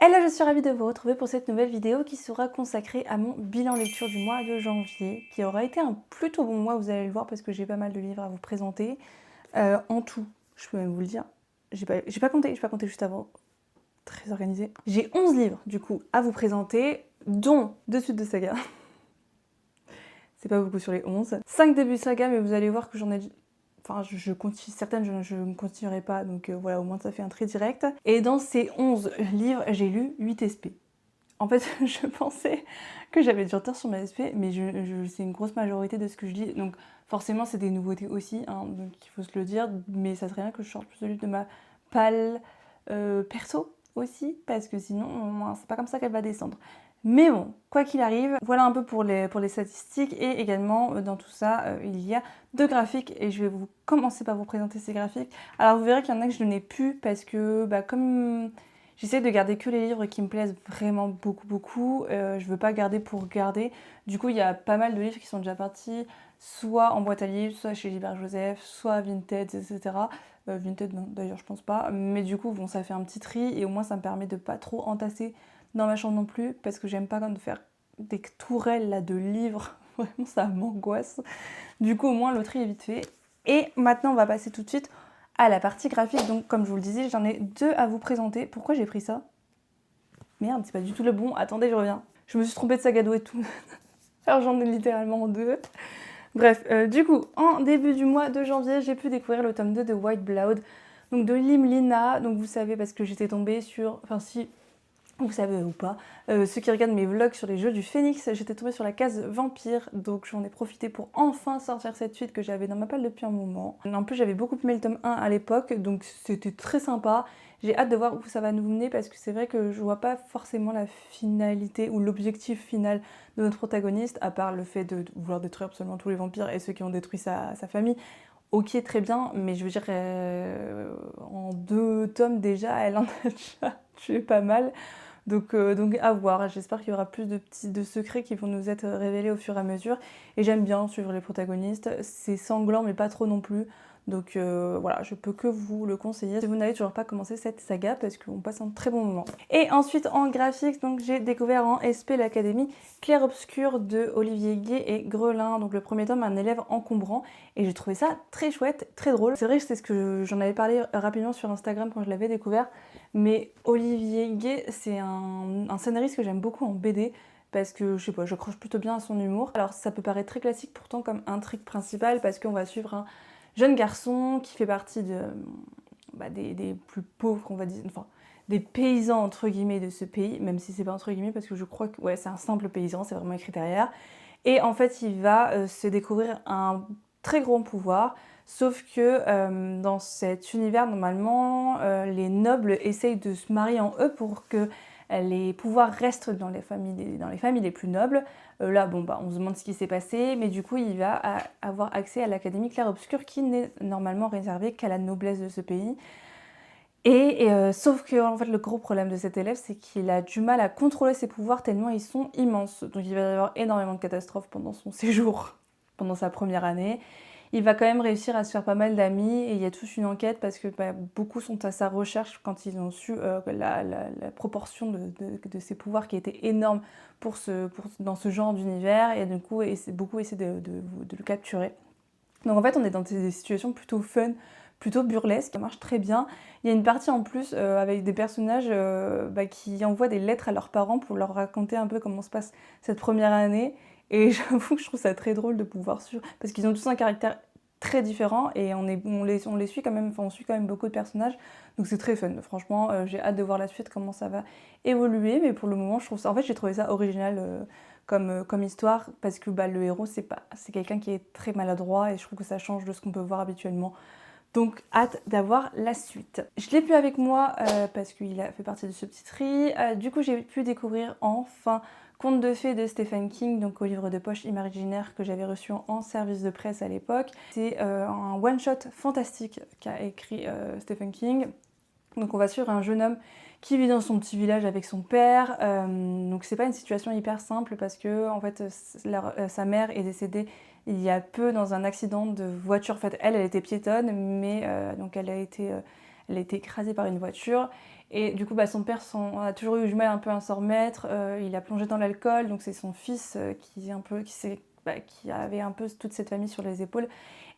Hello, je suis ravie de vous retrouver pour cette nouvelle vidéo qui sera consacrée à mon bilan lecture du mois de janvier, qui aura été un plutôt bon mois, vous allez le voir, parce que j'ai pas mal de livres à vous présenter. En tout, je peux même vous le dire, j'ai pas compté juste avant, très organisé. J'ai 11 livres, du coup, à vous présenter, dont 2 suites de saga. C'est pas beaucoup sur les 11. 5 débuts de saga, mais vous allez voir que j'en ai... Enfin, je continue, certaines, je ne continuerai pas, donc voilà, au moins ça fait un trait direct. Et dans ces 11 livres, j'ai lu 8 SP. En fait, je pensais que j'avais du retard sur ma SP, mais c'est une grosse majorité de ce que je lis. Donc forcément, c'est des nouveautés aussi, hein, donc il faut se le dire. Mais ça serait bien que je sorte plus de livres de ma palle perso aussi, parce que sinon, c'est pas comme ça qu'elle va descendre. Mais bon, quoi qu'il arrive, voilà un peu pour les statistiques. Et également, dans tout ça, il y a 2 graphiques. Et je vais commencer par vous présenter ces graphiques. Alors vous verrez qu'il y en a que je n'ai plus, parce que comme... J'essaie de garder que les livres qui me plaisent vraiment beaucoup. Je veux pas garder pour garder. Du coup, il y a pas mal de livres qui sont déjà partis, soit en boîte à livres, soit chez Gilbert Joseph, soit Vinted, etc. Vinted, non, d'ailleurs, je pense pas. Mais du coup, bon, ça fait un petit tri et au moins, ça me permet de pas trop entasser dans ma chambre non plus, parce que j'aime pas quand de faire des tourelles là de livres. Vraiment, ça m'angoisse. Du coup, au moins, le tri est vite fait. Et maintenant, on va passer tout de suite à la partie graphique. Donc, comme je vous le disais, j'en ai 2 à vous présenter. Pourquoi j'ai pris ça? Merde, c'est pas du tout le bon. Attendez, je reviens. Je me suis trompée de sac à dos et tout. Alors, j'en ai littéralement 2. Bref, du coup, en début du mois de janvier, j'ai pu découvrir le tome 2 de White Blood. Donc, de Lim Lina. Donc, vous savez, parce que j'étais tombée sur... Enfin, si... Vous savez ou pas, ceux qui regardent mes vlogs sur les jeux du Phénix, j'étais tombée sur la case vampire, donc j'en ai profité pour enfin sortir cette suite que j'avais dans ma palle depuis un moment. En plus j'avais beaucoup aimé le tome 1 à l'époque, donc c'était très sympa. J'ai hâte de voir où ça va nous mener parce que c'est vrai que je vois pas forcément la finalité ou l'objectif final de notre protagoniste, à part le fait de vouloir détruire absolument tous les vampires et ceux qui ont détruit sa famille. Ok, très bien, mais je veux dire, en 2 tomes déjà, elle en a déjà tué pas mal. Donc à voir, j'espère qu'il y aura plus de secrets qui vont nous être révélés au fur et à mesure. Et j'aime bien suivre les protagonistes, c'est sanglant mais pas trop non plus. Donc voilà, je peux que vous le conseiller si vous n'avez toujours pas commencé cette saga parce qu'on passe un très bon moment. Et ensuite en graphique, donc j'ai découvert en SP l'Académie Clair-Obscur de Olivier Gué et Grelin. Donc le premier tome, un élève encombrant. Et j'ai trouvé ça très chouette, très drôle. C'est vrai que c'est ce que j'en avais parlé rapidement sur Instagram quand je l'avais découvert. Mais Olivier Gué, c'est un scénariste que j'aime beaucoup en BD parce que, je sais pas, je croche plutôt bien à son humour. Alors ça peut paraître très classique pourtant comme intrigue principale parce qu'on va suivre un jeune garçon qui fait partie des plus pauvres, on va dire, enfin, des paysans entre guillemets de ce pays, même si c'est pas entre guillemets parce que je crois que ouais, c'est un simple paysan, c'est vraiment écrit derrière. Et en fait, il va se découvrir un très grand pouvoir. Sauf que dans cet univers, normalement, les nobles essayent de se marier en eux pour que les pouvoirs restent dans les familles les plus nobles. Là, bon, on se demande ce qui s'est passé, mais du coup, il va avoir accès à l'Académie Clair-Obscur qui n'est normalement réservée qu'à la noblesse de ce pays. Et sauf que en fait, le gros problème de cet élève, c'est qu'il a du mal à contrôler ses pouvoirs tellement ils sont immenses. Donc il va y avoir énormément de catastrophes pendant son séjour, pendant sa première année. Il va quand même réussir à se faire pas mal d'amis et il y a toute une enquête parce que beaucoup sont à sa recherche quand ils ont su la proportion de ses pouvoirs qui était énorme dans ce genre d'univers et du coup beaucoup essaient de le capturer. Donc en fait on est dans des situations plutôt fun, plutôt burlesques, ça marche très bien. Il y a une partie en plus avec des personnages qui envoient des lettres à leurs parents pour leur raconter un peu comment se passe cette première année. Et j'avoue que je trouve ça très drôle de pouvoir suivre, parce qu'ils ont tous un caractère très différent et on les suit quand même, enfin on suit quand même beaucoup de personnages, donc c'est très fun. Franchement, j'ai hâte de voir la suite, comment ça va évoluer, mais pour le moment je trouve ça, en fait j'ai trouvé ça original comme histoire, parce que le héros c'est quelqu'un qui est très maladroit et je trouve que ça change de ce qu'on peut voir habituellement. Donc hâte d'avoir la suite. Je l'ai plus avec moi parce qu'il a fait partie de ce petit tri. Du coup j'ai pu découvrir enfin Contes de fées de Stephen King, donc au livre de poche imaginaire que j'avais reçu en service de presse à l'époque. C'est un one-shot fantastique qu'a écrit Stephen King. Donc on va suivre un jeune homme qui vit dans son petit village avec son père. Donc c'est pas une situation hyper simple parce que en fait sa mère est décédée il y a peu dans un accident de voiture. En fait elle était piétonne mais donc elle elle a été écrasée par une voiture. Et du coup, son père a toujours eu du mal un peu à s'en remettre. Il a plongé dans l'alcool, donc c'est son fils qui avait un peu toute cette famille sur les épaules.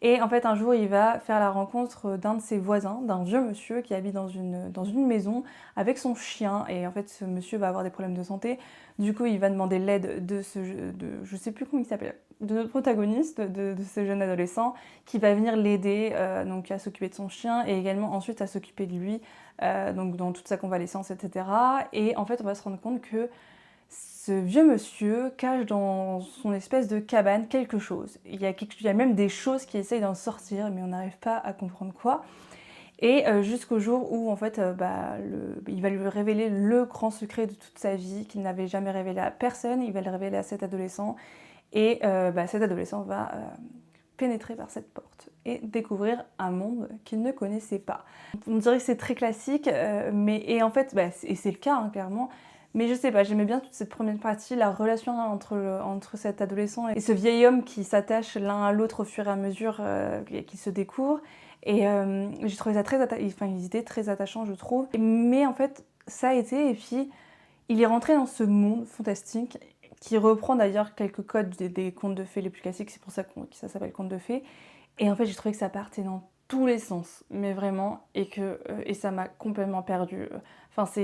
Et en fait, un jour, il va faire la rencontre d'un de ses voisins, d'un vieux monsieur qui habite dans une maison avec son chien. Et en fait, ce monsieur va avoir des problèmes de santé. Du coup, il va demander l'aide je sais plus comment il s'appelle, de notre protagoniste, de ce jeune adolescent, qui va venir l'aider donc à s'occuper de son chien et également ensuite à s'occuper de lui, donc dans toute sa convalescence, etc. Et en fait, on va se rendre compte que ce vieux monsieur cache dans son espèce de cabane quelque chose. Il y a même des choses qui essayent d'en sortir, mais on n'arrive pas à comprendre quoi. Et jusqu'au jour où, en fait, il va lui révéler le grand secret de toute sa vie, qu'il n'avait jamais révélé à personne. Il va le révéler à cet adolescent. Et cet adolescent va pénétrer par cette porte et découvrir un monde qu'il ne connaissait pas. On dirait que c'est très classique, et en fait, et c'est le cas, hein, clairement. Mais je sais pas, j'aimais bien toute cette première partie, la relation entre cet adolescent et ce vieil homme qui s'attache l'un à l'autre au fur et à mesure qu'ils se découvrent. Et j'ai trouvé ça ils étaient très attachants, je trouve. Mais en fait, ça a été, et puis il est rentré dans ce monde fantastique qui reprend d'ailleurs quelques codes des contes de fées les plus classiques, c'est pour ça que ça s'appelle contes de fées. Et en fait, j'ai trouvé que ça partait dans tous les sens, mais vraiment, et ça m'a complètement perdue. Enfin,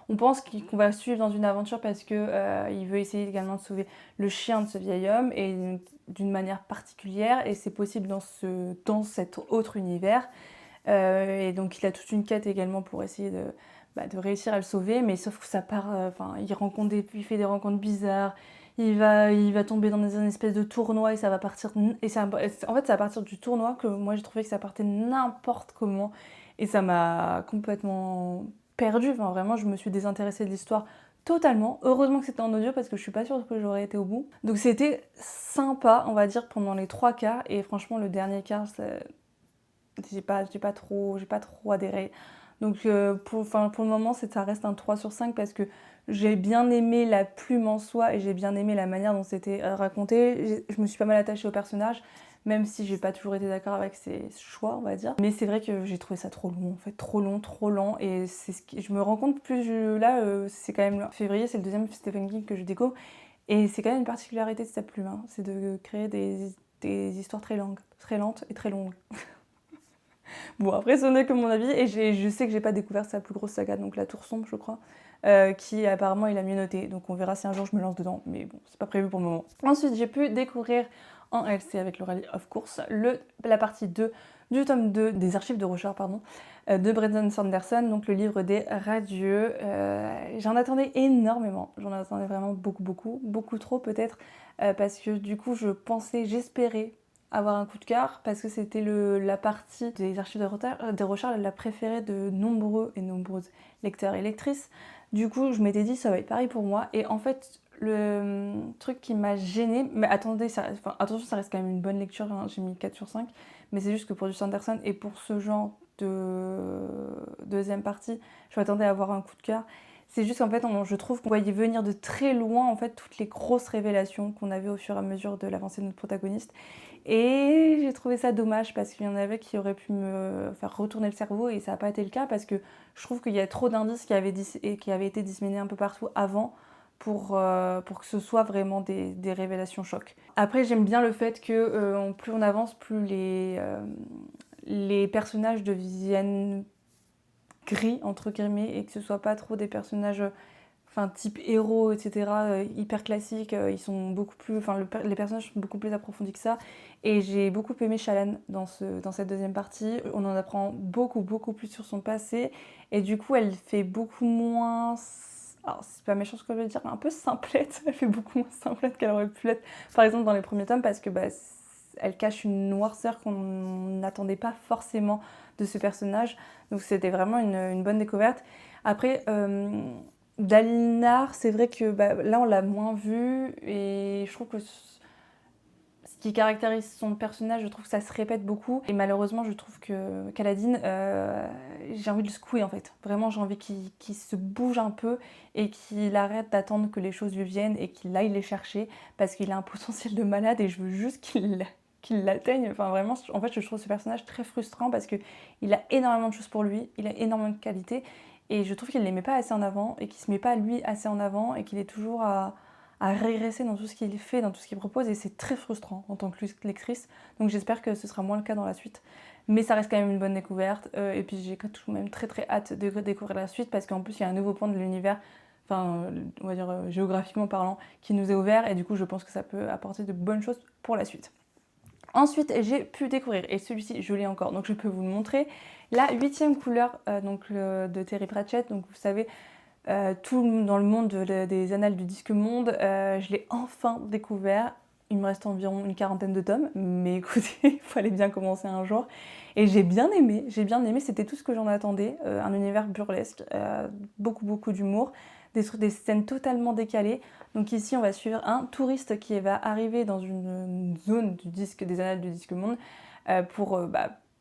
on pense qu'on va suivre dans une aventure parce que il veut essayer également de sauver le chien de ce vieil homme, et d'une manière particulière, et c'est possible dans cet autre univers. Et donc il a toute une quête également pour essayer de réussir à le sauver, mais sauf que ça part, il fait des rencontres bizarres, il va tomber dans une espèce de tournoi, et ça va partir, en fait c'est à partir du tournoi que moi j'ai trouvé que ça partait n'importe comment, et ça m'a complètement perdue, enfin vraiment je me suis désintéressée de l'histoire totalement. Heureusement que c'était en audio parce que je suis pas sûre que j'aurais été au bout. Donc c'était sympa, on va dire, pendant les 3 quarts, et franchement le dernier quart, j'ai pas trop adhéré. Donc pour le moment, ça reste un 3 sur 5 parce que j'ai bien aimé la plume en soi et j'ai bien aimé la manière dont c'était raconté. Je me suis pas mal attachée au personnage, même si j'ai pas toujours été d'accord avec ses choix, on va dire. Mais c'est vrai que j'ai trouvé ça trop long, en fait, trop long, trop lent. Et je me rends compte c'est quand même février, c'est le deuxième Stephen King que je découvre. Et c'est quand même une particularité de sa plume, hein, c'est de créer des histoires très lentes et très longues. Bon, après, ce n'est que mon avis, et je sais que j'ai pas découvert sa plus grosse saga, donc La Tour Sombre, je crois, qui apparemment il a mieux noté, donc on verra si un jour je me lance dedans, mais bon, c'est pas prévu pour le moment. Ensuite, j'ai pu découvrir en LC avec Laurelie of Course la partie 2 du tome 2 des archives de Rochard, de Brandon Sanderson, donc le livre des radieux. J'en attendais énormément, j'en attendais vraiment beaucoup trop peut-être, parce que du coup j'espérais avoir un coup de cœur parce que c'était la partie des archives de Rochard la préférée de nombreux et nombreuses lecteurs et lectrices. Du coup, je m'étais dit ça va être pareil pour moi, et en fait le truc qui m'a gênée, mais attendez, attention, ça reste quand même une bonne lecture, hein, j'ai mis 4 sur 5, mais c'est juste que pour du Sanderson et pour ce genre de deuxième partie, je m'attendais à avoir un coup de cœur. C'est juste qu'en fait, je trouve qu'on voyait venir de très loin en fait toutes les grosses révélations qu'on avait au fur et à mesure de l'avancée de notre protagoniste. Et j'ai trouvé ça dommage parce qu'il y en avait qui auraient pu me faire retourner le cerveau, et ça n'a pas été le cas parce que je trouve qu'il y a trop d'indices qui avaient été disséminés un peu partout avant pour que ce soit vraiment des révélations chocs. Après, j'aime bien le fait que plus on avance, plus les personnages deviennent gris, entre guillemets, et que ce soit pas trop des personnages type héros, etc., hyper classiques. Ils sont beaucoup plus, les personnages sont beaucoup plus approfondis que ça. Et j'ai beaucoup aimé Shallan dans cette deuxième partie. On en apprend beaucoup plus sur son passé. Et du coup, elle fait beaucoup moins... Alors, c'est pas méchant ce que je veux dire, mais un peu simplette. Elle fait beaucoup moins simplette qu'elle aurait pu l'être, par exemple, dans les premiers tomes, parce que elle cache une noirceur qu'on n'attendait pas forcément de ce personnage. Donc c'était vraiment une bonne découverte. Après, Dalinar, c'est vrai que là on l'a moins vu, et je trouve que ce qui caractérise son personnage, je trouve que ça se répète beaucoup, et malheureusement je trouve que Kaladin, j'ai envie de le secouer en fait. Vraiment, j'ai envie qu'il se bouge un peu et qu'il arrête d'attendre que les choses lui viennent et qu'il aille les chercher, parce qu'il a un potentiel de malade et je veux juste qu'il l'atteigne. Enfin vraiment, en fait, je trouve ce personnage très frustrant parce qu'il a énormément de choses pour lui, il a énormément de qualités et je trouve qu'il ne les met pas assez en avant et qu'il ne se met pas lui assez en avant et qu'il est toujours à régresser dans tout ce qu'il fait, dans tout ce qu'il propose et c'est très frustrant en tant que lectrice. Donc j'espère que ce sera moins le cas dans la suite. Mais ça reste quand même une bonne découverte et puis j'ai tout de même très très hâte de découvrir la suite parce qu'en plus il y a un nouveau point de l'univers, enfin on va dire géographiquement parlant, qui nous est ouvert et du coup je pense que ça peut apporter de bonnes choses pour la suite. Ensuite, j'ai pu découvrir, et celui-ci, je l'ai encore, donc je peux vous le montrer, la 8e couleur de Terry Pratchett. Donc vous savez, tout dans le monde des annales du Disque Monde, je l'ai enfin découvert. Il me reste environ une 40aine de tomes, mais écoutez, il fallait bien commencer un jour. Et j'ai bien aimé, c'était tout ce que j'en attendais. Un univers burlesque, beaucoup d'humour, des scènes totalement décalées. Donc ici, on va suivre un touriste qui va arriver dans une zone des annales du Disque Monde pour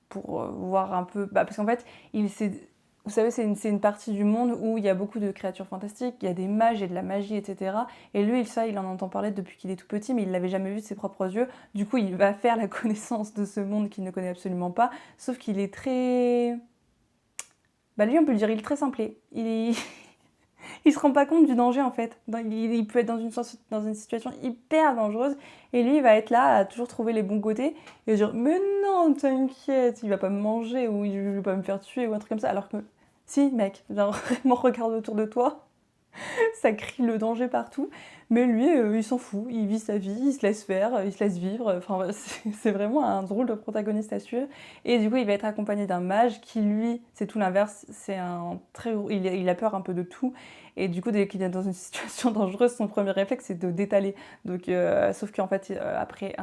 voir un peu... parce qu'en fait, vous savez, c'est une partie du monde où il y a beaucoup de créatures fantastiques, il y a des mages et de la magie, etc. Et lui, il en entend parler depuis qu'il est tout petit, mais il l'avait jamais vu de ses propres yeux. Du coup, il va faire la connaissance de ce monde qu'il ne connaît absolument pas, sauf qu'il est très... lui, on peut le dire, il est très simplé. Il se rend pas compte du danger en fait. Il peut être dans une situation hyper dangereuse et lui il va être là à toujours trouver les bons côtés et dire mais non t'inquiète, il va pas me manger ou il va pas me faire tuer ou un truc comme ça. Alors que si mec, genre vraiment regarde autour de toi, ça crie le danger partout. Mais lui il s'en fout, il vit sa vie, il se laisse faire, il se laisse vivre. Enfin c'est vraiment un drôle de protagoniste à suivre. Et du coup il va être accompagné d'un mage qui lui c'est tout l'inverse, il a peur un peu de tout. Et du coup, dès qu'il est dans une situation dangereuse, son premier réflexe, c'est de d'étaler. Donc, sauf qu'en fait, après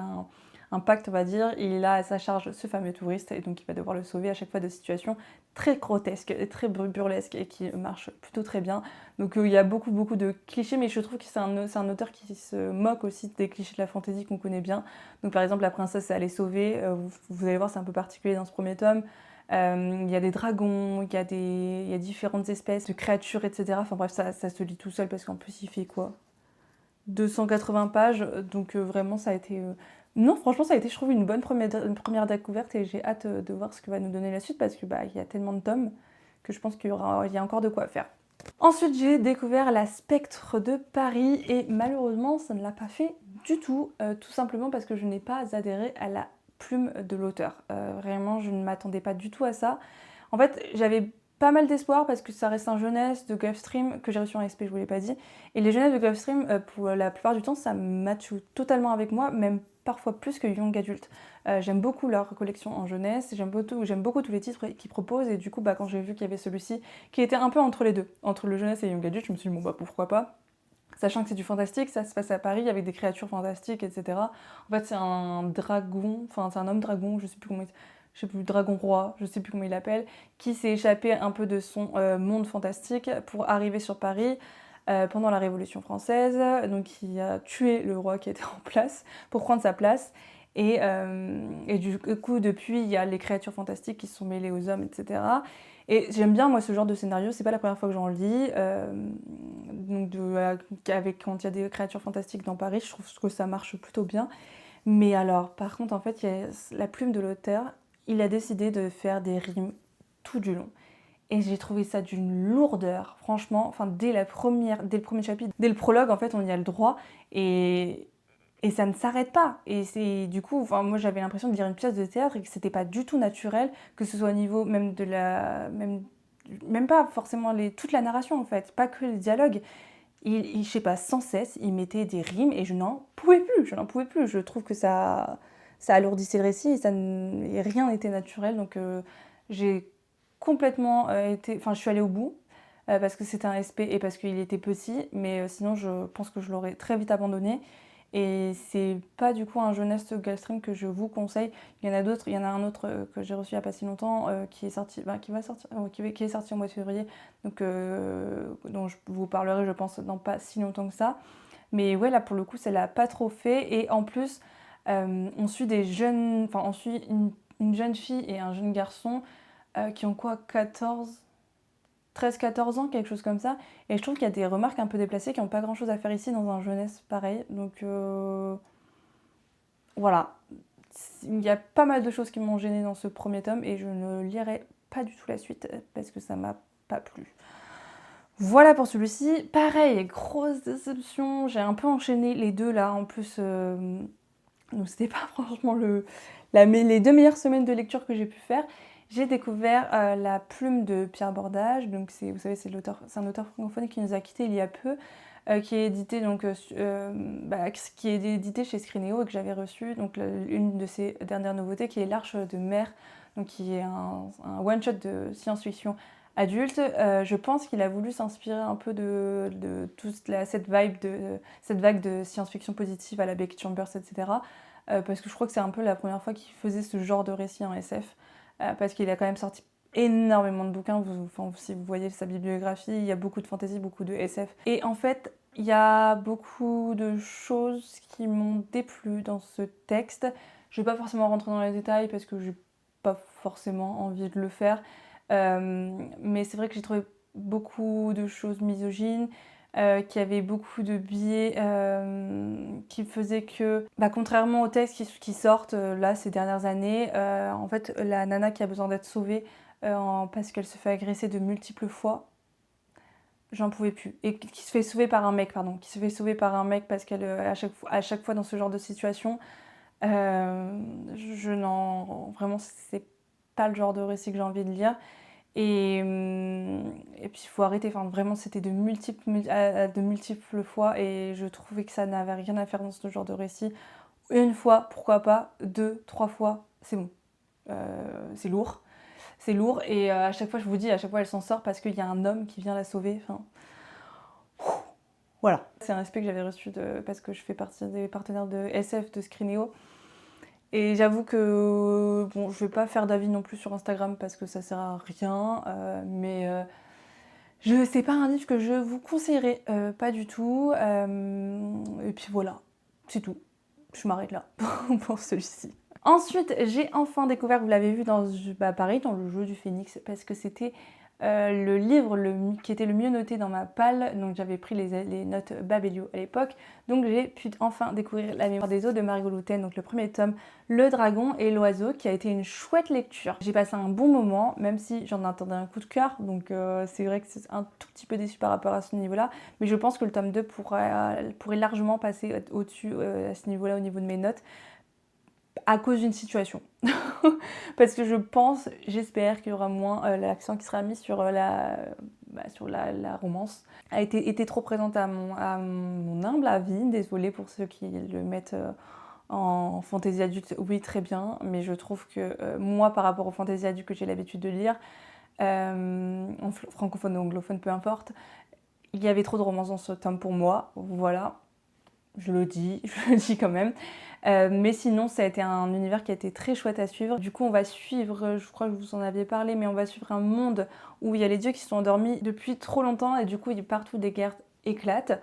un pacte, on va dire, il a à sa charge ce fameux touriste, et donc il va devoir le sauver à chaque fois de situations très grotesques, et très burlesques, et qui marchent plutôt très bien. Donc il y a beaucoup de clichés, mais je trouve que c'est un auteur qui se moque aussi des clichés de la fantasy qu'on connaît bien. Donc par exemple, la princesse, elle est sauvée, vous allez voir, c'est un peu particulier dans ce premier tome. Il y a des dragons, il y a différentes espèces de créatures, etc. Enfin bref, ça se lit tout seul parce qu'en plus il fait quoi 280 pages, donc vraiment ça a été... Non, franchement ça a été je trouve une première découverte et j'ai hâte de voir ce que va nous donner la suite parce que il y a tellement de tomes que je pense qu'il y a encore de quoi faire. Ensuite j'ai découvert la Spectre de Paris et malheureusement ça ne l'a pas fait du tout simplement parce que je n'ai pas adhéré à la plume de l'auteur. Vraiment, je ne m'attendais pas du tout à ça. En fait, j'avais pas mal d'espoir parce que ça reste un jeunesse de Gulfstream que j'ai reçu en SP, je vous l'ai pas dit. Et les jeunesses de Gulfstream, pour la plupart du temps, ça matche totalement avec moi, même parfois plus que Young Adult. J'aime beaucoup leur collection en jeunesse, j'aime beaucoup tous les titres qu'ils proposent et du coup, quand j'ai vu qu'il y avait celui-ci qui était un peu entre les deux, entre le jeunesse et Young Adult, je me suis dit bon pourquoi pas. Sachant que c'est du fantastique, ça se passe à Paris avec des créatures fantastiques, etc. En fait, c'est un dragon, enfin, c'est un homme dragon, dragon roi, je sais plus comment il l'appelle, qui s'est échappé un peu de son monde fantastique pour arriver sur Paris pendant la Révolution française. Donc, il a tué le roi qui était en place pour prendre sa place. Et du coup, depuis, il y a les créatures fantastiques qui se sont mêlées aux hommes, etc. Et j'aime bien, moi, ce genre de scénario. C'est pas la première fois que j'en lis. Quand il y a des créatures fantastiques dans Paris, je trouve que ça marche plutôt bien. Mais alors, par contre, en fait, il y a la plume de l'auteur. Il a décidé de faire des rimes tout du long. Et j'ai trouvé ça d'une lourdeur, franchement. Enfin, dès le premier chapitre, dès le prologue, en fait, on y a le droit. Et ça ne s'arrête pas. Et c'est du coup, enfin, moi j'avais l'impression de lire une pièce de théâtre et que c'était pas du tout naturel, que ce soit au niveau même même pas forcément toute la narration en fait, pas que les dialogues. Je sais pas, sans cesse, il mettait des rimes et je n'en pouvais plus. Je trouve que ça alourdissait le récit et rien n'était naturel. Donc j'ai complètement je suis allée au bout parce que c'était un SP et parce qu'il était petit, mais sinon je pense que je l'aurais très vite abandonné. Et c'est pas du coup un jeunesse Gulfstream que je vous conseille. Il y en a d'autres, il y en a un autre que j'ai reçu il y a pas si longtemps qui est sorti, qui est sorti au mois de février, donc dont je vous parlerai je pense dans pas si longtemps que ça. Mais ouais là pour le coup ça l'a pas trop fait et en plus on suit une jeune fille et un jeune garçon qui ont quoi 13-14 ans, quelque chose comme ça. Et je trouve qu'il y a des remarques un peu déplacées qui n'ont pas grand chose à faire ici dans un jeunesse pareil. Donc voilà. il y a pas mal de choses qui m'ont gênée dans ce premier tome et je ne lirai pas du tout la suite parce que ça m'a pas plu. Voilà pour celui-ci. Pareil, grosse déception. J'ai un peu enchaîné les deux là. En plus, donc c'était pas franchement les 2 meilleures semaines de lecture que j'ai pu faire. J'ai découvert La Plume de Pierre Bordage. Donc vous savez, c'est un auteur francophone qui nous a quittés il y a peu, qui est édité qui est édité chez Scrinéo et que j'avais reçu. Donc une de ses dernières nouveautés qui est L'Arche de Mer, donc qui est un one-shot de science-fiction adulte. Je pense qu'il a voulu s'inspirer un peu de toute cette vague de science-fiction positive à la Becky Chambers, etc. Parce que je crois que c'est un peu la première fois qu'il faisait ce genre de récit en SF, parce qu'il a quand même sorti énormément de bouquins. Si vous voyez sa bibliographie, il y a beaucoup de fantasy, beaucoup de SF. Et en fait, il y a beaucoup de choses qui m'ont déplu dans ce texte. Je ne vais pas forcément rentrer dans les détails parce que j'ai pas forcément envie de le faire. Mais c'est vrai que j'ai trouvé beaucoup de choses misogynes, qui avaient beaucoup de biais, qui faisaient que, contrairement aux textes qui sortent là ces dernières années, en fait la nana qui a besoin d'être sauvée parce qu'elle se fait agresser de multiples fois, j'en pouvais plus. Et qui se fait sauver par un mec, parce qu'elle à chaque fois dans ce genre de situation, vraiment c'est pas le genre de récit que j'ai envie de lire. Et puis il faut arrêter, enfin vraiment c'était de multiples fois et je trouvais que ça n'avait rien à faire dans ce genre de récit. Une fois, pourquoi pas, 2, 3 fois, c'est bon. C'est lourd. C'est lourd et à chaque fois, je vous dis, à chaque fois elle s'en sort parce qu'il y a un homme qui vient la sauver. Enfin, voilà. C'est un respect que j'avais reçu parce que je fais partie des partenaires de SF de Scrinéo. Et j'avoue que, bon, je vais pas faire d'avis non plus sur Instagram parce que ça sert à rien, mais c'est pas un livre que je vous conseillerais, pas du tout. Et puis voilà, c'est tout. Je m'arrête là pour celui-ci. Ensuite, j'ai enfin découvert, vous l'avez vu pareil, dans le jeu du Phénix, parce que c'était le livre qui était le mieux noté dans ma palle. Donc j'avais pris les notes Babelio à l'époque. Donc j'ai pu enfin découvrir La Mémoire des eaux de Margot Louten, donc le premier tome, Le Dragon et l'Oiseau, qui a été une chouette lecture. J'ai passé un bon moment, même si j'en attendais un coup de cœur. Donc c'est vrai que c'est un tout petit peu déçu par rapport à ce niveau-là. Mais je pense que le tome 2 pourrait largement passer au-dessus à ce niveau-là, au niveau de mes notes, à cause d'une situation. Parce que j'espère qu'il y aura moins l'accent qui sera mis sur la romance. A été trop présente à mon humble avis. Désolée pour ceux qui le mettent en fantaisie adulte. Oui, très bien, mais je trouve que moi, par rapport aux fantaisies adultes que j'ai l'habitude de lire, en francophone ou anglophone, peu importe, il y avait trop de romance dans ce tome pour moi. Voilà. Je le dis quand même. Mais sinon, ça a été un univers qui a été très chouette à suivre. Du coup, on va suivre, je crois que vous en aviez parlé, mais on va suivre un monde où il y a les dieux qui sont endormis depuis trop longtemps et du coup, partout des guerres éclatent.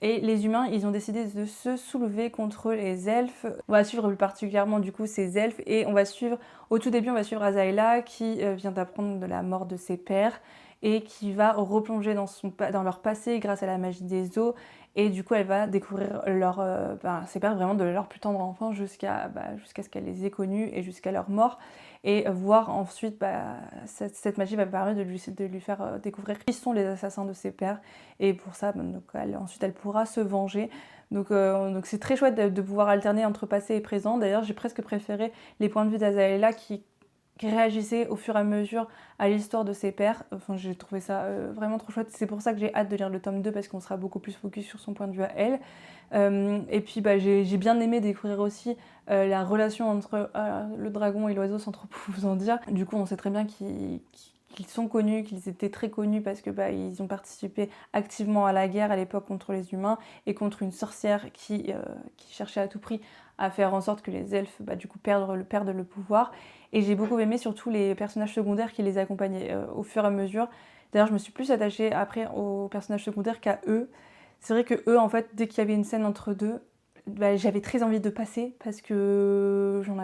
Et les humains, ils ont décidé de se soulever contre les elfes. On va suivre plus particulièrement du coup ces elfes et au tout début, on va suivre Azaela qui vient d'apprendre de la mort de ses pères et qui va replonger dans leur passé grâce à la magie des eaux. Et du coup, elle va découvrir ses pères vraiment de leur plus tendre enfance jusqu'à ce qu'elle les ait connus et jusqu'à leur mort. Et voir ensuite, cette magie va permettre de lui faire découvrir qui sont les assassins de ses pères. Et pour ça, ensuite, elle pourra se venger. Donc c'est très chouette de pouvoir alterner entre passé et présent. D'ailleurs, j'ai presque préféré les points de vue d'Azaela qui réagissait au fur et à mesure à l'histoire de ses pères. Enfin, j'ai trouvé ça vraiment trop chouette. C'est pour ça que j'ai hâte de lire le tome 2 parce qu'on sera beaucoup plus focus sur son point de vue à elle. Et puis j'ai bien aimé découvrir aussi la relation entre le dragon et l'oiseau sans trop vous en dire. Du coup, on sait très bien qu'ils sont connus, qu'ils étaient très connus parce que ils ont participé activement à la guerre à l'époque contre les humains et contre une sorcière qui cherchait à tout prix à faire en sorte que les elfes du coup perdent le pouvoir. Et j'ai beaucoup aimé surtout les personnages secondaires qui les accompagnaient au fur et à mesure. D'ailleurs, je me suis plus attachée après aux personnages secondaires qu'à eux. C'est vrai que eux, en fait, dès qu'il y avait une scène entre deux, j'avais très envie de passer parce que j'en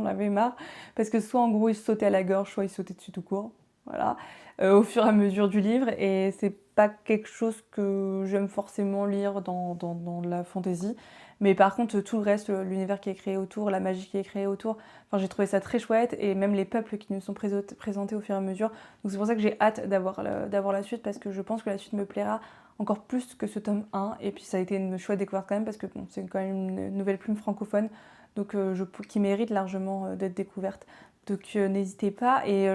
avais marre. Parce que soit en gros ils se sautaient à la gorge, soit ils sautaient dessus tout court. Voilà. Au fur et à mesure du livre. Et c'est pas quelque chose que j'aime forcément lire dans la fantasy. Mais par contre, tout le reste, l'univers qui est créé autour, la magie qui est créée autour, enfin, j'ai trouvé ça très chouette. Et même les peuples qui nous sont présentés au fur et à mesure. Donc c'est pour ça que j'ai hâte d'avoir la suite, parce que je pense que la suite me plaira encore plus que ce tome 1. Et puis ça a été une chouette découverte quand même, parce que bon, c'est quand même une nouvelle plume francophone, donc qui mérite largement d'être découverte. Donc n'hésitez pas. Et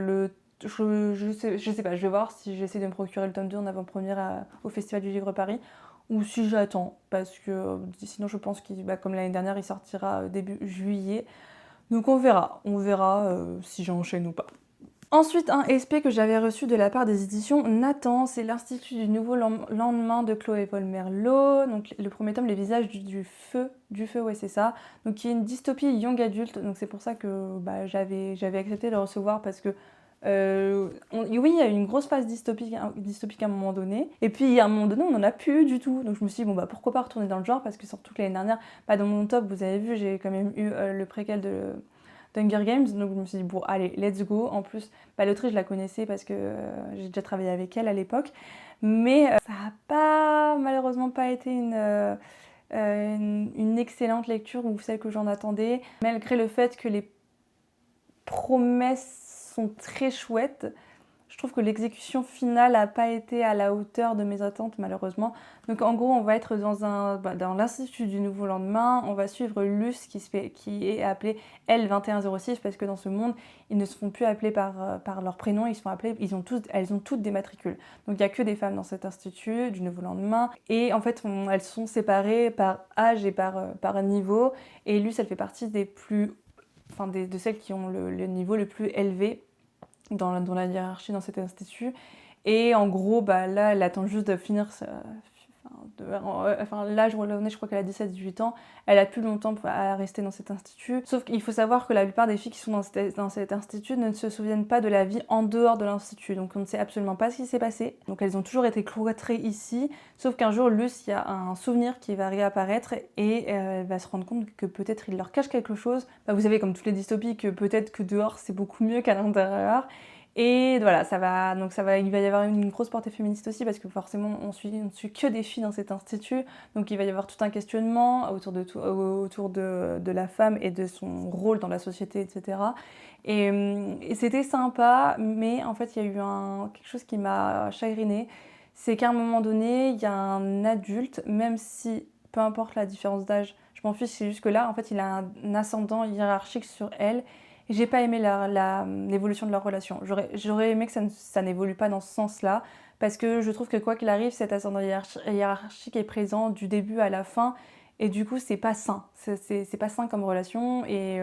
je sais pas, je vais voir si j'essaie de me procurer le tome 2 en avant-première au Festival du Livre Paris, ou si j'attends, parce que sinon je pense qu'il, comme l'année dernière, il sortira début juillet. Donc on verra si j'enchaîne ou pas. Ensuite, un SP que j'avais reçu de la part des éditions Nathan, c'est l'Institut du Nouveau Lendemain de Chloé Paul Merlot. Donc le premier tome, Les Visages du Feu, ouais c'est ça. Donc qui est une dystopie young adulte. Donc c'est pour ça que j'avais accepté de le recevoir, parce que oui, il y a eu une grosse phase dystopique à un moment donné. Et puis à un moment donné, on n'en a plus eu du tout. Donc je me suis dit, bon pourquoi pas retourner dans le genre, parce que surtout que l'année dernière, dans mon top, vous avez vu, j'ai quand même eu le préquel d'Hunger Games, donc je me suis dit, bon allez, let's go. En plus, l'autrice, je la connaissais parce que j'ai déjà travaillé avec elle à l'époque, mais ça n'a malheureusement pas été une excellente lecture, ou celle que j'en attendais, malgré le fait que les promesses sont très chouettes. Je trouve que l'exécution finale n'a pas été à la hauteur de mes attentes, malheureusement. Donc en gros, on va être dans l'Institut du Nouveau Lendemain. On va suivre Luce qui est appelée L2106, parce que dans ce monde, ils ne se font plus appeler par leur prénom, elles ont toutes des matricules. Donc il n'y a que des femmes dans cet institut du Nouveau Lendemain. Et en fait, elles sont séparées par âge et par niveau. Et Luce, elle fait partie de celles qui ont le niveau le plus élevé dans la hiérarchie dans cet institut. Et en gros, là, elle attend juste de finir l'âge où elle en est, je crois qu'elle a 17-18 ans. Elle a plus longtemps à rester dans cet institut. Sauf qu'il faut savoir que la plupart des filles qui sont dans cet institut ne se souviennent pas de la vie en dehors de l'institut. Donc on ne sait absolument pas ce qui s'est passé. Donc elles ont toujours été cloîtrées ici. Sauf qu'un jour, Luce, il y a un souvenir qui va réapparaître, et elle va se rendre compte que peut-être il leur cache quelque chose. Vous savez, comme toutes les dystopies, que peut-être que dehors c'est beaucoup mieux qu'à l'intérieur. Et voilà, il va y avoir une grosse portée féministe aussi, parce que forcément on suit que des filles dans cet institut, donc il va y avoir tout un questionnement autour de la femme et de son rôle dans la société, etc. Et c'était sympa, mais en fait il y a eu quelque chose qui m'a chagrinée, c'est qu'à un moment donné, il y a un adulte, même si peu importe la différence d'âge, je m'en fiche, c'est juste que là, en fait, il a un ascendant hiérarchique sur elle. Et j'ai pas aimé l'évolution de leur relation. J'aurais aimé que ça n'évolue pas dans ce sens-là, parce que je trouve que quoi qu'il arrive, cet ascendant hiérarchique est présent du début à la fin, et du coup c'est pas sain. C'est pas sain comme relation, et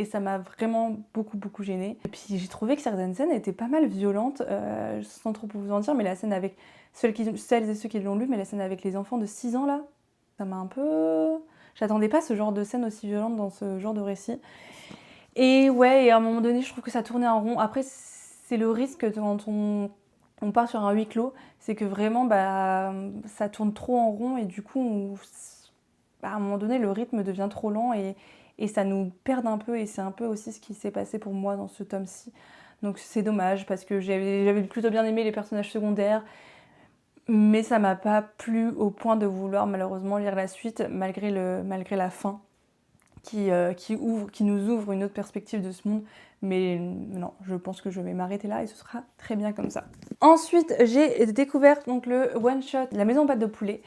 ça m'a vraiment beaucoup gênée. Et puis j'ai trouvé que certaines scènes étaient pas mal violentes, sans trop vous en dire, mais la scène avec celles et ceux qui l'ont lu, mais la scène avec les enfants de 6 ans là, ça m'a un peu... J'attendais pas ce genre de scène aussi violente dans ce genre de récit. Et ouais, et à un moment donné, je trouve que ça tournait en rond. Après, c'est le risque quand on part sur un huis clos, c'est que vraiment, ça tourne trop en rond, et du coup, à un moment donné, le rythme devient trop lent, et ça nous perd un peu, et c'est un peu aussi ce qui s'est passé pour moi dans ce tome-ci. Donc c'est dommage, parce que j'avais plutôt bien aimé les personnages secondaires, mais ça m'a pas plu au point de vouloir malheureusement lire la suite, malgré la fin. Qui nous ouvre une autre perspective de ce monde. Mais non, je pense que je vais m'arrêter là, et ce sera très bien comme ça. Ensuite, j'ai découvert donc le one-shot La Maison aux Pattes de Poulet,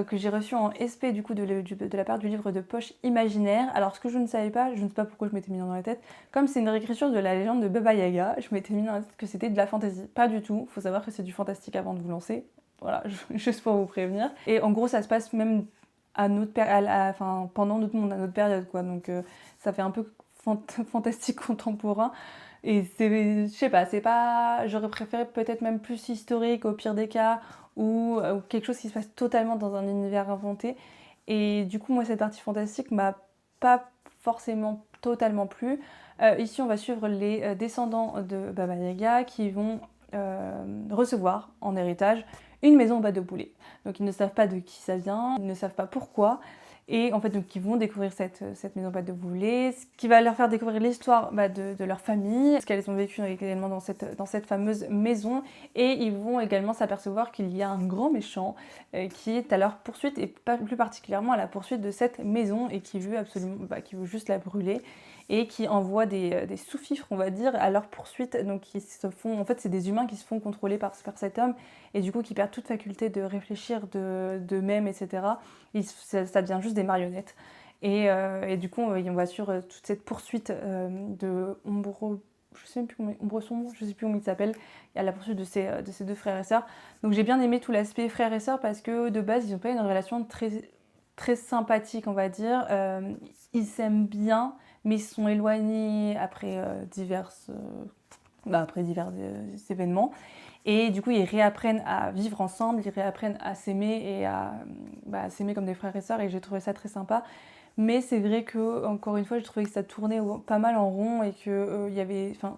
que j'ai reçu en SP du coup de la part du livre de poche Imaginaire. Alors ce que je ne savais pas, je ne sais pas pourquoi je m'étais mis dans la tête, comme c'est une réécriture de la légende de Baba Yaga, je m'étais mis dans la tête que c'était de la fantasy. Pas du tout, faut savoir que c'est du fantastique avant de vous lancer. Voilà, juste pour vous prévenir. Et en gros, ça se passe même pendant notre période, quoi. Donc ça fait un peu fantastique contemporain. Et je sais pas, j'aurais préféré peut-être même plus historique au pire des cas, ou quelque chose qui se passe totalement dans un univers inventé. Et du coup, moi, cette partie fantastique m'a pas forcément totalement plu. Ici, on va suivre les descendants de Baba Yaga qui vont recevoir en héritage une maison aux pattes de poulet. Donc ils ne savent pas de qui ça vient, ils ne savent pas pourquoi, Et en fait, donc, ils vont découvrir cette maison pas de Boulay, ce qui va leur faire découvrir l'histoire de leur famille, ce qu'elles ont vécu également dans cette fameuse maison. Et ils vont également s'apercevoir qu'il y a un grand méchant qui est à leur poursuite, et plus particulièrement à la poursuite de cette maison, et qui veut qui veut juste la brûler, et qui envoie des sous-fifres, on va dire, à leur poursuite. Donc, en fait, c'est des humains qui se font contrôler par cet homme, et du coup, qui perdent toute faculté de réfléchir d'eux-mêmes, etc. Ça devient juste des marionnettes. Et du coup, on va sur toute cette poursuite de Ombre, je sais plus comment, Ombre Sombre, je sais plus comment il s'appelle, à la poursuite de ces deux frères et sœurs. Donc j'ai bien aimé tout l'aspect frères et sœurs, parce que de base, ils n'ont pas une relation très sympathique, on va dire. Ils s'aiment bien, mais ils se sont éloignés après divers événements. Et du coup, ils réapprennent à vivre ensemble, ils réapprennent à s'aimer et à s'aimer comme des frères et sœurs, et j'ai trouvé ça très sympa. Mais c'est vrai que, encore une fois, j'ai trouvé que ça tournait pas mal en rond, et que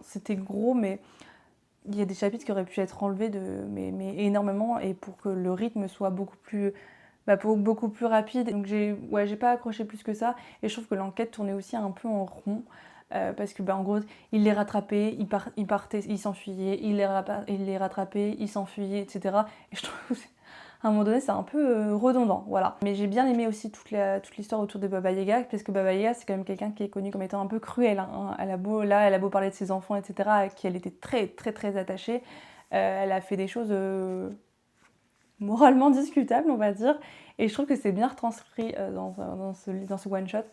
c'était gros, mais il y a des chapitres qui auraient pu être enlevés mais énormément, et pour que le rythme soit beaucoup plus rapide. Donc j'ai pas accroché plus que ça, et je trouve que l'enquête tournait aussi un peu en rond. Parce que en gros, il les rattrapait, il partait, il s'enfuyait, il les rattrapait, il s'enfuyait, etc. Et je trouve à un moment donné, c'est un peu redondant, voilà. Mais j'ai bien aimé aussi toute l'histoire autour de Baba Yaga, parce que Baba Yaga, c'est quand même quelqu'un qui est connu comme étant un peu cruel, hein. Elle a beau parler de ses enfants, etc., à qui elle était très très très attachée, elle a fait des choses moralement discutables, on va dire, et je trouve que c'est bien retranscrit dans ce one-shot.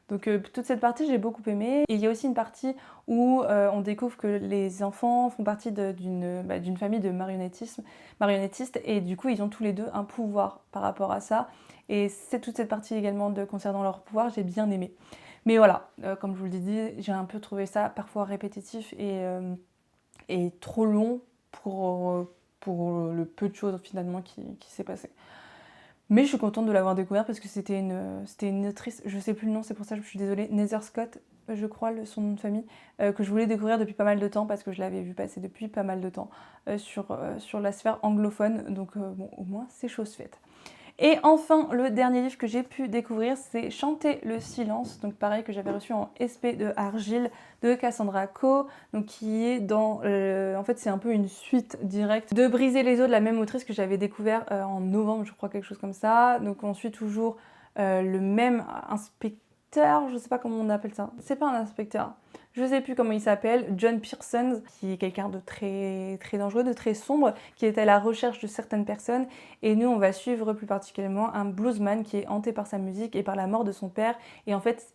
Donc toute cette partie, j'ai beaucoup aimé. Et il y a aussi une partie où on découvre que les enfants font partie d'une famille de marionnettistes, et du coup, ils ont tous les deux un pouvoir par rapport à ça. Et c'est toute cette partie également concernant leur pouvoir, j'ai bien aimé. Mais voilà, comme je vous l'ai dit, j'ai un peu trouvé ça parfois répétitif et trop long pour le peu de choses finalement qui s'est passé. Mais je suis contente de l'avoir découvert, parce que c'était une autrice, je sais plus le nom, c'est pour ça que je suis désolée, Nether Scott, je crois, son nom de famille, que je voulais découvrir depuis pas mal de temps, parce que je l'avais vu passer depuis pas mal de temps sur la sphère anglophone. Donc bon, au moins c'est chose faite. Et enfin, le dernier livre que j'ai pu découvrir, c'est Chanter le silence, donc pareil, que j'avais reçu en SP de Argile, de Cassandra Co, donc qui est en fait, c'est un peu une suite directe de Briser les os, de la même autrice que j'avais découvert en novembre, je crois, quelque chose comme ça. Donc on suit toujours le même inspecteur, je sais pas comment on appelle ça, c'est pas un inspecteur, je sais plus comment il s'appelle, John Pearson, qui est quelqu'un de très, très dangereux, de très sombre, qui est à la recherche de certaines personnes. Et nous, on va suivre plus particulièrement un bluesman qui est hanté par sa musique et par la mort de son père. Et en fait,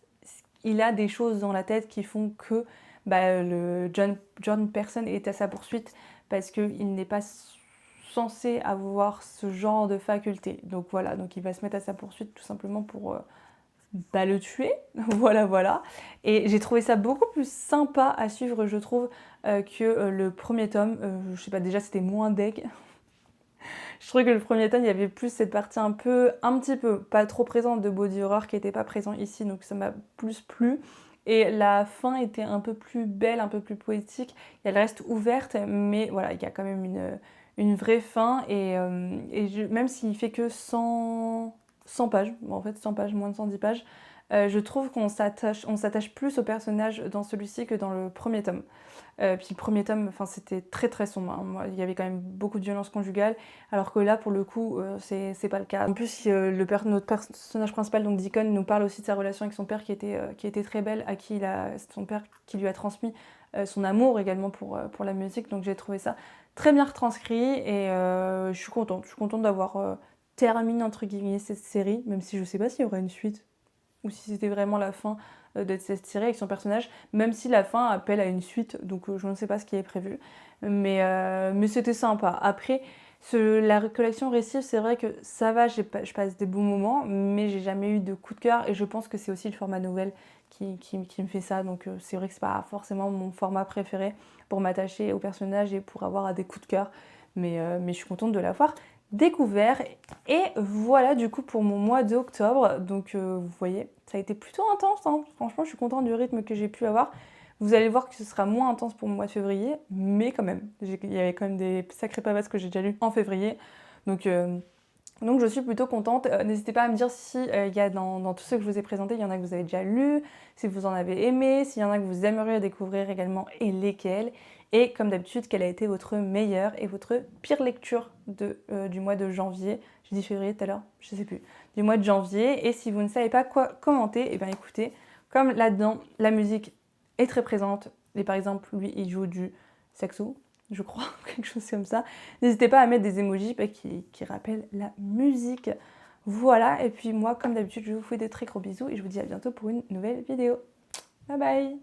il a des choses dans la tête qui font que le John Pearson est à sa poursuite, parce qu'il n'est pas censé avoir ce genre de faculté. Donc voilà, donc il va se mettre à sa poursuite tout simplement pour le tuer, voilà. Et j'ai trouvé ça beaucoup plus sympa à suivre, je trouve, que le premier tome. Je sais pas, déjà c'était moins deg. Je trouvais que le premier tome, il y avait plus cette partie un petit peu, pas trop présente, de body horror, qui n'était pas présent ici, donc ça m'a plus plu. Et la fin était un peu plus belle, un peu plus poétique. Elle reste ouverte, mais voilà, il y a quand même une vraie fin. Même s'il fait que 100 pages, en fait 100 pages, moins de 110 pages, je trouve qu'on s'attache plus au personnage dans celui-ci que dans le premier tome. Puis le premier tome, c'était très très sombre, hein. Il y avait quand même beaucoup de violence conjugale, alors que là, pour le coup, c'est pas le cas. En plus, notre personnage principal, donc Deacon, nous parle aussi de sa relation avec son père qui était très belle, à qui son père qui lui a transmis son amour également pour la musique. Donc j'ai trouvé ça très bien retranscrit, et je suis contente d'avoir terminé entre guillemets cette série, même si je sais pas s'il y aura une suite, ou si c'était vraiment la fin de cette série avec son personnage, même si la fin appelle à une suite, donc je ne sais pas ce qui est prévu. Mais c'était sympa. Après, la collection récif, c'est vrai que ça va, je passe des bons moments, mais j'ai jamais eu de coup de cœur, et je pense que c'est aussi le format nouvelle qui me fait ça. Donc c'est vrai que c'est pas forcément mon format préféré pour m'attacher au personnage et pour avoir des coups de cœur, mais je suis contente de l'avoir découvert. Et voilà du coup pour mon mois d'octobre. Donc vous voyez, ça a été plutôt intense, hein. Franchement, je suis contente du rythme que j'ai pu avoir. Vous allez voir que ce sera moins intense pour mon mois de février, mais quand même, il y avait quand même des sacrés pavasses que j'ai déjà lus en février. Donc Donc je suis plutôt contente. N'hésitez pas à me dire si il y a dans tous ceux que je vous ai présentés, il y en a que vous avez déjà lu, si vous en avez aimé, s'il y en a que vous aimeriez découvrir également et lesquels. Et comme d'habitude, quelle a été votre meilleure et votre pire lecture du mois de janvier. J'ai dit février tout à l'heure, je sais plus. Du mois de janvier. Et si vous ne savez pas quoi commenter, et bien écoutez, comme là-dedans, la musique est très présente. Et par exemple, lui, il joue du saxo, je crois, quelque chose comme ça. N'hésitez pas à mettre des emojis qui rappellent la musique. Voilà, et puis moi, comme d'habitude, je vous fais des très gros bisous et je vous dis à bientôt pour une nouvelle vidéo. Bye bye!